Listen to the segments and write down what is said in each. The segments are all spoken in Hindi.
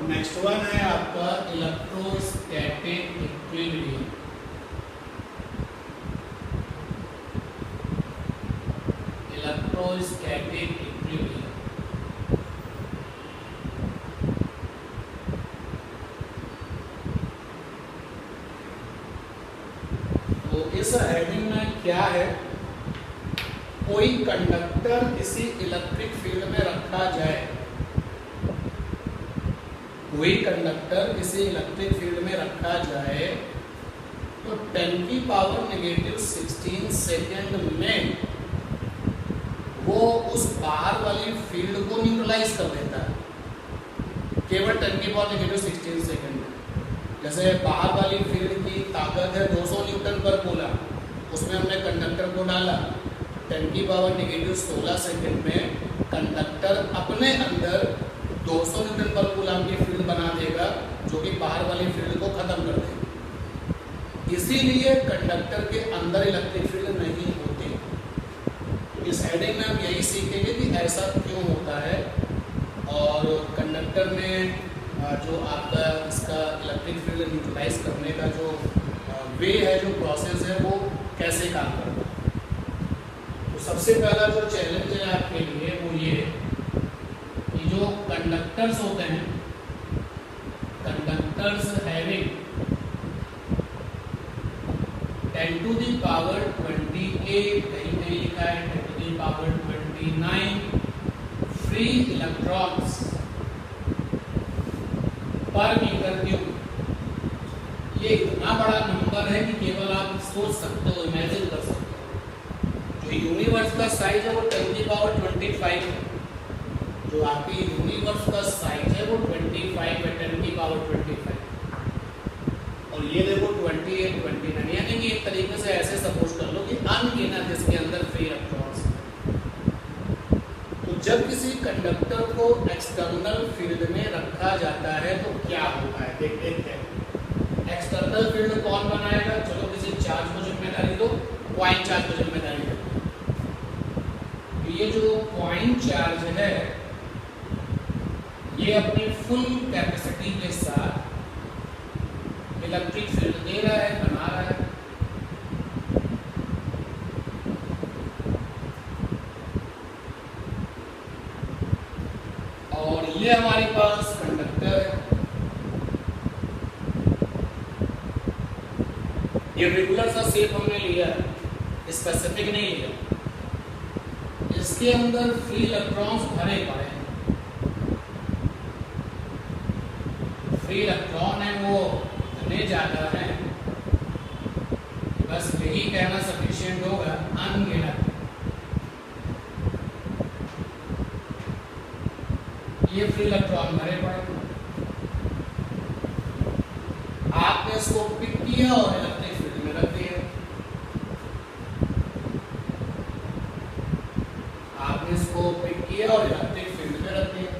नेक्स्ट वन है आपका इलेक्ट्रोस्टैटिक इक्विलिब्रियम। इलेक्ट्रोस्टैटिक इक्विलिब्रियम तो इस हेडिंग में क्या है, कोई कंडक्टर किसी इलेक्ट्रिक फील्ड में रखा जाए, कोई कंडक्टर किसी इलेक्ट्रिक फील्ड में रखा जाए तो 10⁻⁻16 सेकेंड में वो उस बाहर वाली फील्ड को न्यूट्रलाइज कर देता है, केवल 10⁻⁻16 सेकेंड में। जैसे बाहर वाली फील्ड की ताकत है 200 न्यूटन पर कूलम, उसमें हमने कंडक्टर को डाला, 10⁻⁻16 सेकेंड में कंडक्टर अपने अंदर 200 न्यूटन पर कूलम की फील्ड बना देगा, जो कि बाहर वाली फील्ड को खत्म कर देगी। इसीलिए कंडक्टर के अंदर इलेक्ट्रिक फील्ड नहीं होती। इस हेडिंग में हम यही सीखेंगे कि ऐसा क्यों होता है और कंडक्टर में जो आपका इसका इलेक्ट्रिक फील्ड न्यूट्रलाइज करने का जो वे है, जो प्रोसेस है, वो कैसे काम करता है। तो सबसे पहला जो चैलेंज है आपके लिए वो ये कि जो कंडक्टर्स होते हैं, कंडक्टर्स हैविंग 10⁻28, कहीं लिखा है 10⁻29 फ्री इलेक्ट्रॉन्स पर मीटर क्यूब। ये इतना बड़ा नंबर है कि केवल आप सोच सकते हो, इमेजिन कर सकते हो। जो यूनिवर्स का साइज है वो 10⁻25 है, जो आपकी यूनिवर्स का साइज है वो 25 है, 10⁻25। और ये देखो 28, 29, यानी कि एक तरीके से ऐसे सपोज कर लो कि अनगिनत इसके अंदर फ्री इलेक्ट्रॉन्स। तो जब किसी कंडक्टर को एक्सटर्नल फील्ड में रखा जाता है तो क्या होता है, देखते हैं। एक्सटर्नल फील्ड कौन बनाएगा, चलो किसी चार्ज को जिम्मेदारी दो, पॉइंट चार्ज को जिम्मेदारी दो। तो ये जो पॉइंट चार्ज है ये अपनी फुल कैपेसिटी के साथ इलेक्ट्रिक फील्ड दे रहा है, बना रहा है। और ये हमारे पास कंडक्टर है, ये रेगुलर सा शेप हमने लिया है, स्पेसिफिक नहीं लिया। इसके अंदर फ्री इलेक्ट्रॉन्स भरे पड़े हैं, फ्री इलेक्ट्रॉन है वो इतने ज्यादा है, बस यही कहना सफिशिएंट होगा, अनगिनत। ये फ्री इलेक्ट्रॉन भरे पड़े, आपने इसको पिक किया और इलेक्ट्रिक फील्ड में रख दिया। आपने इसको पिक किया और इलेक्ट्रिक फील्ड में रख दिया।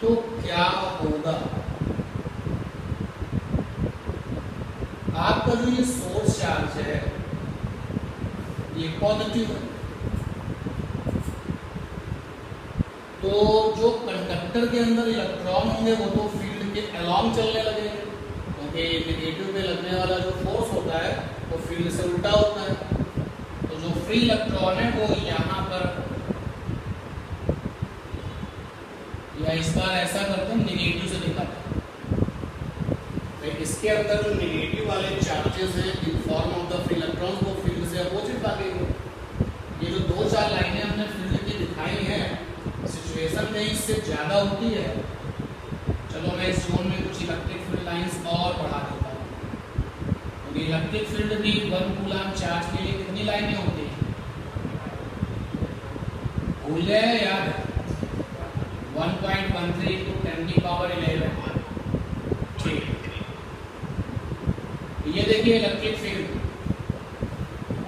तो क्या होगा, आपका जो ये सोर्स चार्ज है ये पॉजिटिव है, तो जो कंडक्टर के अंदर इलेक्ट्रॉन होंगे वो तो फील्ड के अलोंग चलने लगेंगे, क्योंकि नेगेटिव पे लगने वाला जो फोर्स होता है वो फील्ड से उल्टा होता है। तो जो फ्री इलेक्ट्रॉन है वो यहाँ पर, या इस बार ऐसा करते हैं नेगेटिव से दिखाते हैं, तो इसके अंदर जो नेगेटिव वाले चार्जेस हैं in form of the free electron वो फील्ड से अपोजिट भागेंगे। ये जो 2-4 लाइनें हमने फील्ड की दिखाई हैं, सिचुएशन में इससे ज्यादा होती है। चलो मैं इस जोन में कुछ इलेक्ट्रिक फील्ड लाइंस और बढ़ा देता हूँ। तो इलेक्ट्रिक फील्ड भी 1 कूलम चार्ज के लिए कितनी लाइनें होती हैं, भूल गए, याद है 1.13 × 10⁻11। ठीक, ये देखिए इलेक्ट्रिक फील्ड।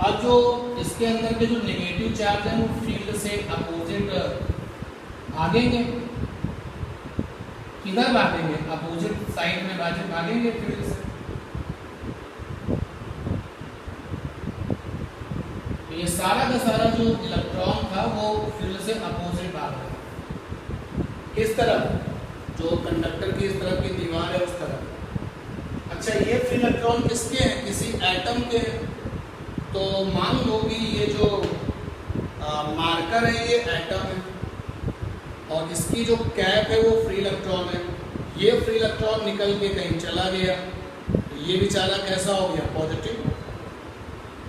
अब जो इसके अंदर के जो नेगेटिव चार्ज है वो फील्ड से अपोजिट भागेंगे, किधर भागेंगे, अपोजिट साइड में भागेंगे फील्ड से। तो ये सारा का सारा जो इलेक्ट्रॉन था वो फील्ड से अपोजिट भाग रहा है। इस तरफ, जो कंडक्टर की इस तरफ की दीवार है उस तरफ। अच्छा, ये फ्री इलेक्ट्रॉन किसके हैं? किसी एटम के हैं। तो मान लो कि ये जो मार्कर है ये एटम है और इसकी जो कैप है वो फ्री इलेक्ट्रॉन है। ये फ्री इलेक्ट्रॉन निकल के कहीं चला गया, ये बेचारा कैसा हो गया? पॉजिटिव।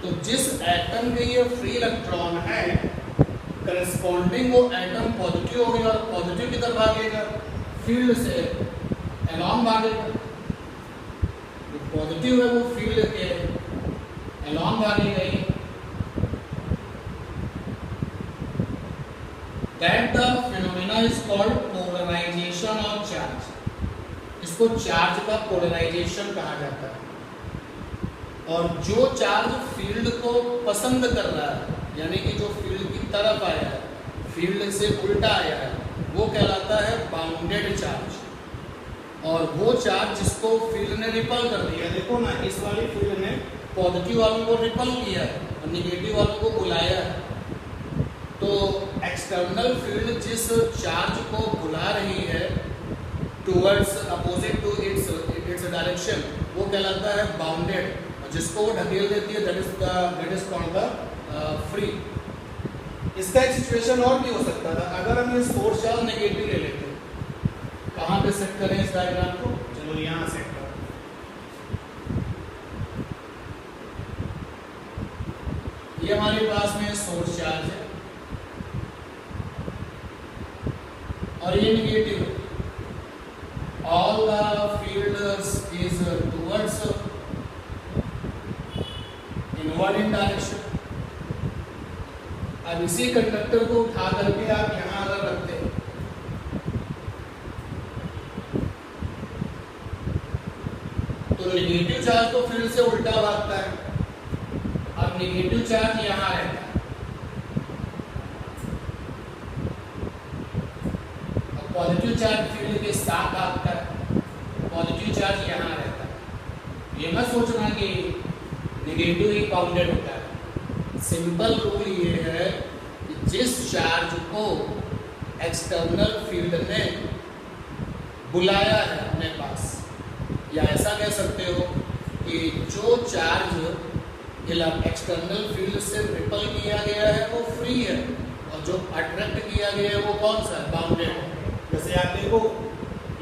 तो जिस एटम के ये फ्री इलेक्ट्रॉन है करस्पॉन्डिंग वो एटम पॉजिटिव हो गया और पॉजिटिव की तरफ भागेगा, फील्ड से एलॉन्ग भागेगा। जो पॉजिटिव है वो फील्ड के एलॉन्ग भागेगा ही। That the phenomena is called polarization of charge। इसको चार्ज का पोलराइजेशन कहा जाता है। और जो चार्ज फील्ड को पसंद कर रहा है, यानी कि जो फील्ड की तरफ आया है, फील्ड से उल्टा आया है, वो कहलाता है बाउंडेड चार्ज। और वो चार्ज जिसको फील्ड ने रिपल कर दिया, देखो ना, इस वाली फील्ड ने पॉजिटिव वालों को रिपल किया है और निगेटिव वालों को बुलाया है। तो एक्सटर्नल फील्ड जिस चार्ज को बुला रही है towards opposite to its direction, वो कहलाता है बाउंडेड। और जिसको वो ढकेल देती है that is called the free. इसका एक सिचुएशन और भी हो सकता था, अगर हम ये सोर्स चार्ज नेगेटिव ले लेते हैं। कहाँ पे सेट करें इस डायग्राम को? चलो यहाँ सेट करें। ये हमारे पास में सोर्स चार्ज है और ये नेगेटिव है। All the field is towards inward in direction. अब इसी कंडक्टर को उठा करके आप यहां अगर रखते हैं तो नेगेटिव चार्ज तो फील्ड से उल्टा भागता है। अब नेगेटिव चार्ज यहां रहता है और पॉजिटिव चार्ज फील्ड के साथ भागता है। पॉजिटिव चार्ज यहां रहता है। ये मत सोचना कि नेगेटिव ही बाउंडेड होता है। सिंपल रूल ये है कि जिस चार्ज को एक्सटर्नल फील्ड ने बुलाया है अपने पास, या ऐसा कह सकते हो कि जो चार्ज एक्सटर्नल फील्ड से रिपल किया गया है वो फ्री है और जो अट्रैक्ट किया गया है वो कौन सा है? बाउंडेड। जैसे आप देखो,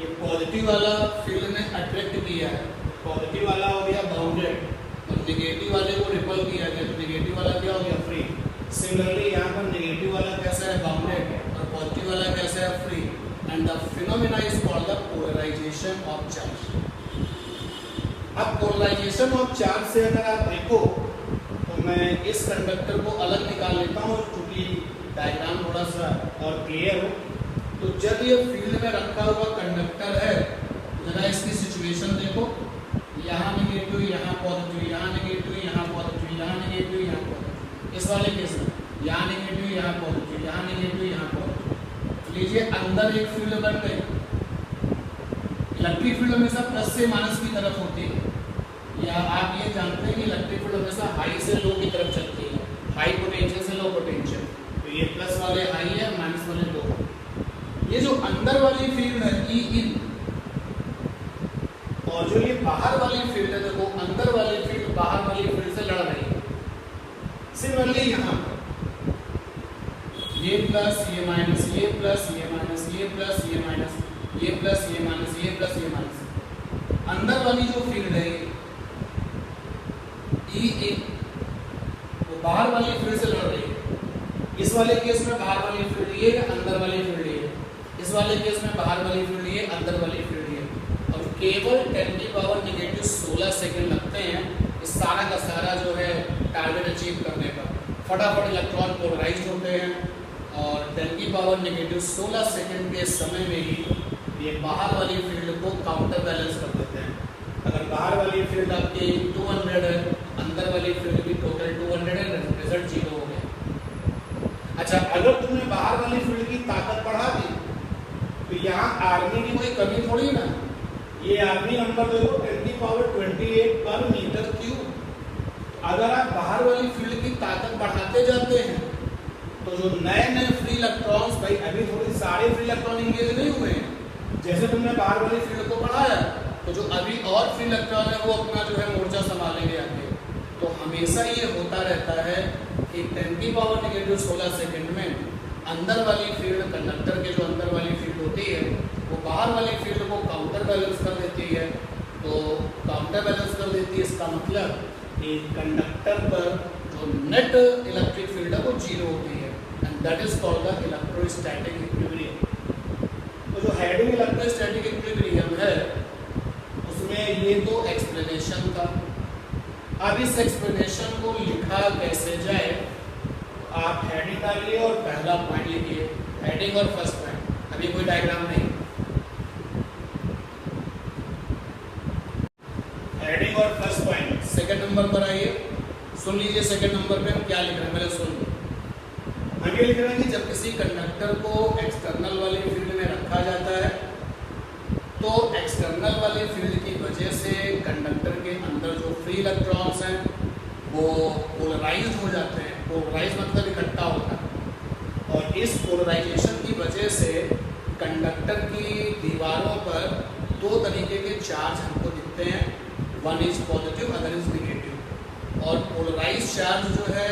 ये पॉजिटिव वाला फील्ड ने अट्रैक्ट किया है, पॉजिटिव वाला हो गया बाउंडेड, और निगेटिव वाले को रिपल किया गया तो निगेटिव वाला क्या हो गया? फ्री। सिमिलरली यहाँ पर निगेटिव वाला कैसा है? बाउंडेड, और पॉजिटिव वाला कैसा है? Free. And the phenomena is called the polarization of charge. अब पोलराइजेशन ऑफ चार्ज से अगर आप देखो तो मैं इस कंडक्टर को अलग निकाल लेता हूँ क्योंकि डायग्राम थोड़ा सा और क्लियर हो। तो जब ये फील्ड में रखा हुआ कंडक्टर है, जरा इसकी सिचुएशन देखो, यहाँ नेगेटिव, यहाँ पॉजिटिव, यहाँ नेगेटिव, यहाँ पॉजिटिव, यहाँ नेगेटिव, यहाँ पॉजिटिव। इस वाले केस में यहाँ नेगेटिव, यहाँ पॉजिटिव, यहाँ नेगेटिव, यहाँ पॉजिटिव। लीजिए अंदर एक फील्ड बन गई। इलेक्ट्रिक फील्ड हमेशा प्लस से माइनस की तरफ होती है, या आप ये जानते हैं कि इलेक्ट्रिक फील्ड हमेशा हाई से लो की तरफ चलती है, हाई पोटेंशियल से लो पोटेंशियल। तो ये प्लस वाले हाई है, माइनस वाले लो। ये जो अंदर वाली फील्ड है ई इन, और जो ये बाहर वाली फील्ड है, देखो अंदर वाली फील्ड बाहर वाली फील्ड से लड़ रही है। सिमिलरली यहाँ ये प्लस ये माइनस, ये प्लस ये माइनस, ये प्लस ये माइनस, ये प्लस ये माइनस, ये प्लस ये माइनस। अंदर वाली जो फील्ड है ई इन, वो बाहर वाली फील्ड से लड़ रही है। इस वाले केस में बाहर वाली फील्ड ये है, अंदर वाली फील्ड ये। इस वाले केस में बाहर वाली फील्ड ये, अंदर वाली फील्ड ये। और केवल 10⁻⁻16 सेकंड लगते हैं इस सारा का सारा जो है टारगेट अचीव करने पर। फटाफट इलेक्ट्रॉन पोलराइज होते हैं और 10⁻⁻16 सेकंड के समय में ही ये बाहर वाली फील्ड को काउंटर बैलेंस कर देते हैं। अगर बाहर वाली फील्ड आपकी 200 है, अंदर वाली फील्ड भी टोटल 200 है, रिजल्ट 0 हो गया। अच्छा, अगर तुमने बाहर वाली फील्ड की ताकत बढ़ा दी तो यहाँ आर्मी की कोई कमी थोड़ी ना। ये आर्मी नंबर देखो 10⁻28 पर मीटर क्यूब। अगर आप बाहर वाली फील्ड की ताकत बढ़ाते जाते हैं तो जो नए नए फ्री इलेक्ट्रॉन्स, भाई अभी थोड़ी सारे फ्री इलेक्ट्रॉन इंगेज नहीं हुए हैं, जैसे तुमने बाहर वाली फील्ड को पढ़ाया, तो जो अभी और फ्री इलेक्ट्रॉन है वो अपना जो है मोर्चा संभालेंगे आगे। तो हमेशा ये होता रहता है कि 10⁻⁻16 सेकेंड में अंदर वाली फील्ड, कंडक्टर के जो अंदर वाली फील्ड होती है वो बाहर वाली फील्ड को काउंटर बैलेंस कर देती है। तो काउंटर बैलेंस कर देती है, इसका मतलब कि कंडक्टर पर जो नेट इलेक्ट्रिक फील्ड है वो 0 होती है, and that is called the electrostatic equilibrium. तो जो हेडिंग इलेक्ट्रोस्टैटिक इक्विलिब्रियम है उसमें ये तो एक्सप्लेनेशन था। अब इस एक्सप्लेनेशन को लिखा कैसे जाए, आप हेडिंग डालिए और पहला पॉइंट लिखिए, हेडिंग और फर्स्ट पॉइंट। अभी कोई डायग्राम नहीं, हेडिंग और फर्स्ट पॉइंट। सेकंड नंबर पर आइए, सुन लीजिए सेकंड नंबर पे हम क्या लिख रहे हैं, पहले सुन लीजिए। हम ये लिख रहे हैं कि जब किसी कंडक्टर को एक्सटर्नल वाली फील्ड में रखा जाता है तो एक्सटर्नल वाली फील्ड की वजह से कंडक्टर के अंदर जो फ्री इलेक्ट्रॉन्स हैं वो पोलराइज्ड हो जाते हैं। पोलराइज मतलब इकट्ठा होता है, और इस पोलराइजेशन की वजह से कंडक्टर की दीवारों पर दो तरीके के चार्ज हमको दिखते हैं, one is positive, other is negative. और पोलराइज चार्ज जो है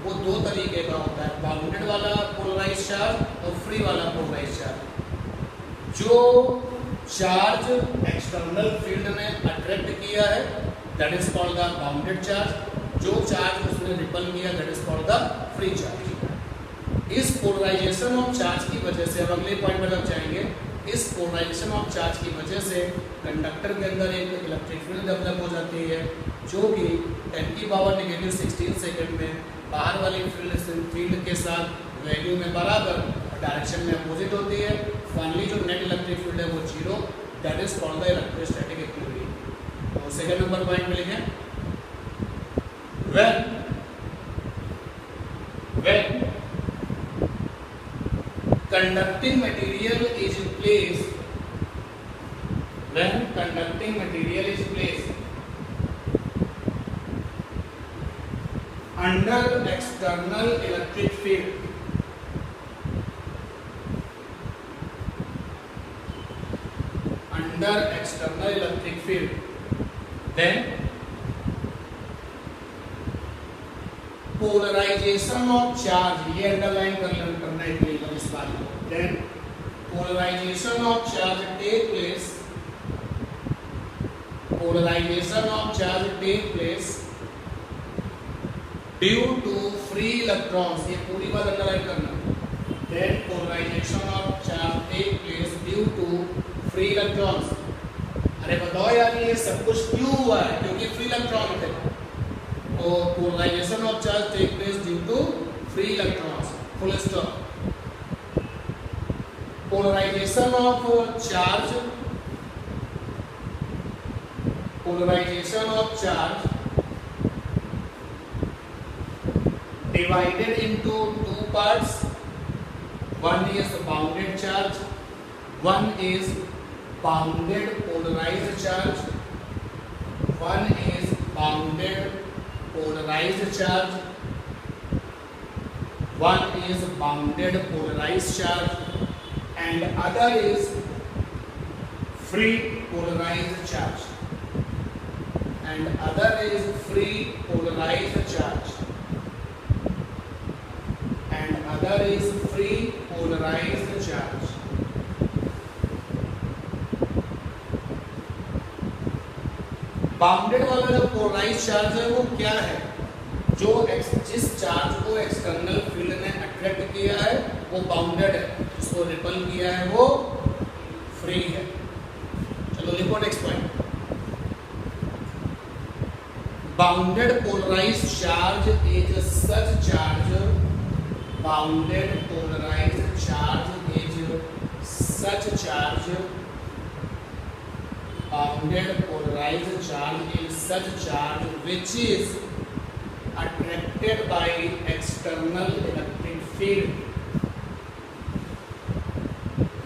वो दो तरीके का होता है, बाउंडेड वाला पोलराइज चार्ज और फ्री वाला पोलराइज चार्ज। जो चार्ज एक्सटर्नल फील्ड ने अट्रैक्ट किया है that is called the bounded charge, जो चार्ज उसने रिपल किया that is called the free charge. इस पोलराइजेशन ऑफ चार्ज की वजह से, अब अगले पॉइंट में जब जाएंगे, इस पोलराइजेशन ऑफ चार्ज की वजह से कंडक्टर के अंदर एक इलेक्ट्रिक फील्ड डेवलप हो जाती है जो कि 10⁻⁻16 सेकेंड में बाहर वाली फील्ड के साथ वैल्यू में बराबर, डायरेक्शन में अपोजिट होती है। फाइनली जो नेट इलेक्ट्रिक फील्ड है वो 0, that is called the electrostatic equilibrium. तो सेकंड नंबर पॉइंट में लिखें, when conducting material is placed, when conducting material is placed under external electric field, under external electric field, then polarization of charge, ये अंडरलाइन करना है इस बात को, then polarization of charge take place, polarization of charge take place due to free electrons, ये पूरी बात अंडरलाइन करना, then polarization of charge take place due to free electrons. अरे बताओ यार ये सब कुछ क्यों हुआ है, क्योंकि फ्री इलेक्ट्रॉन थे। तो polarization of charge take place due to free electrons, full stop. Polarization of charge, polarization of charge divided into two parts, one is bounded charge, one is bounded polarized charge, one is bounded polarized charge, one is bounded polarized charge, and other is free polarized charge, and other is free polarized charge, and other is free polarized charge. Bounded वाला जो पोलराइज चार्ज है वो क्या है, जो जिस चार्ज को एक्सटर्नल फील्ड ने अट्रैक्ट किया है वो बाउंडेड है, जिसको रिपल किया है वो फ्री है। चलो लिखो next point, bounded polarize charge is such charge, bounded polarize charge is such charge, bounded polarized charge is such charge which is attracted by external electric field,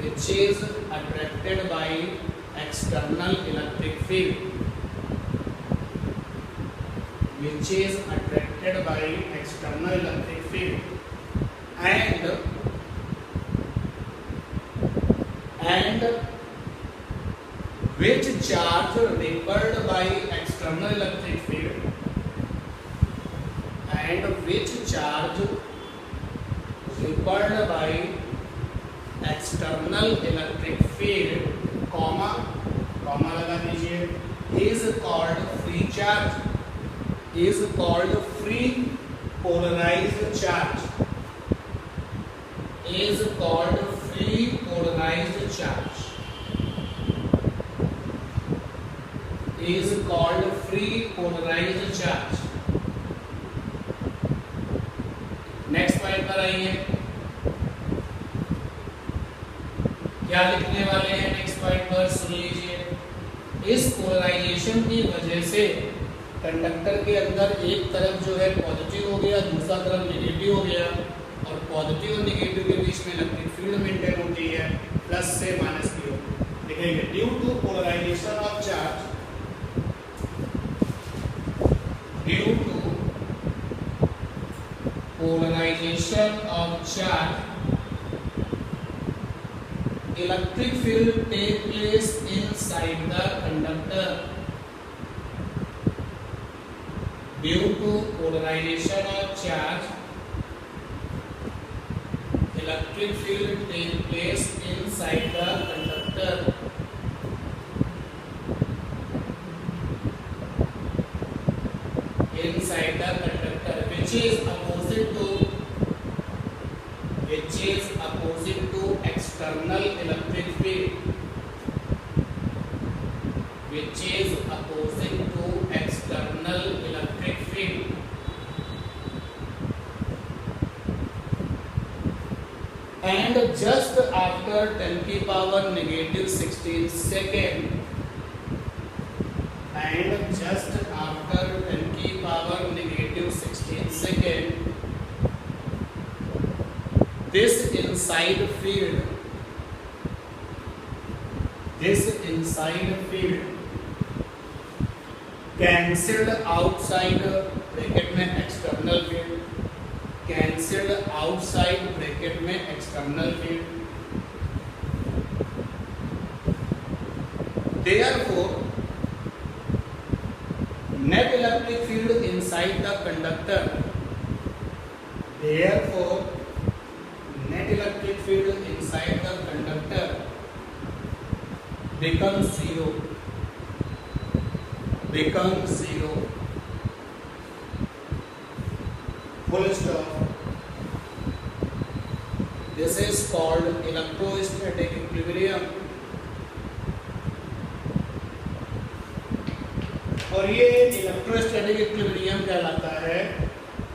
which is attracted by external electric field, which is attracted by external electric field, and which charge repelled by external electric field and which charge repelled by external electric field, comma लगा दीजिए, is called free charge, is called free polarized charge, is called free polarized charge, is called free polarized charge. Next point पर आइए, क्या लिखने वाले हैं नेक्स्ट पॉइंट पर, सुन लीजिए। इस पोलराइजेशन की वजह से कंडक्टर के अंदर एक तरफ जो है पॉजिटिव हो गया, दूसरा तरफ नेगेटिव हो गया, और पॉजिटिव और नेगेटिव के बीच में इलेक्ट्रिक फील्ड मेंटेन होती है, प्लस से माइनस की हो। लिखेंगे due to polarization of charge, due to polarization of charge, electric field take place inside the conductor. Due to polarization of charge, electric field take place inside the conductor. Inside the conductor, which is opposite to external electric field, which is opposite to external electric field. And just after 10 की power -16 second, and just after 10 की power -16 second, this inside field cancelled outside bracket में external field, cancelled outside bracket में external field, therefore net electric field inside the conductor, therefore net electric field inside the conductor becomes zero, full stop. This is called electrostatic equilibrium. और ये इलेक्ट्रोस्टैटिक इक्विलिब्रियम कहलाता है।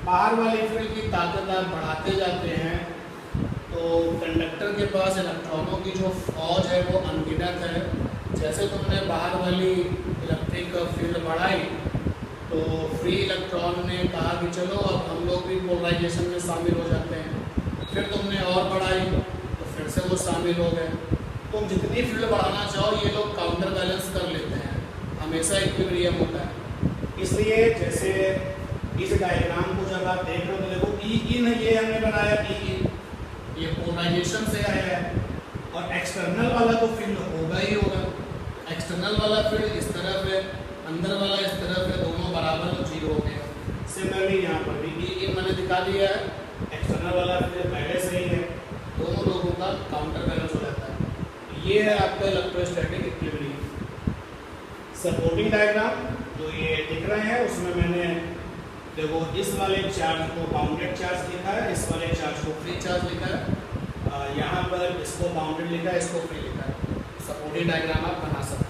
बाहर वाली फील्ड की ताकत आप बढ़ाते जाते हैं तो कंडक्टर के पास इलेक्ट्रॉनों की जो फौज है वो अनगिनत है। जैसे तुमने बाहर वाली इलेक्ट्रिक फील्ड बढ़ाई तो फ्री इलेक्ट्रॉन ने कहा कि चलो अब हम लोग भी पोलराइजेशन में शामिल हो जाते हैं, फिर तुमने और बढ़ाई तो फिर से वो शामिल हो गए। तुम जितनी फील्ड बढ़ाना चाहो ये लोग काउंटर बैलेंस कर लेते हैं, हमेशा इक्विलिब्रियम होता है। इसलिए जैसे इस डायग्राम को जब आप देख रहे हो तो देखो ई इन ये हमने बनाया, ई इन ये पोलराइजेशन से आया है, और एक्सटर्नल वाला तो फील्ड होगा ही होगा। एक्सटर्नल वाला फील्ड इस तरफ है, अंदर वाला इस तरफ है, दोनों बराबर तो जीरो हो गया। सिमिलरली यहाँ पर भी ई इन मैंने दिखा दिया है, एक्सटर्नल वाला फील्ड पहले से ही है, दोनों लोगों का काउंटर बैलेंस हो जाता है। ये है आपका इलेक्ट्रोस्टैटिक इक्विलिब्रियम। सपोर्टिंग डायग्राम जो ये दिख रहे हैं उसमें मैंने देखो इस वाले चार्ज को बाउंडेड चार्ज लिखा है, इस वाले चार्ज को फ्री चार्ज लिखा है, यहाँ पर इसको बाउंडेड लिखा है, इसको फ्री लिखा है। सपोर्टिंग डायग्राम आप बना सकते हैं।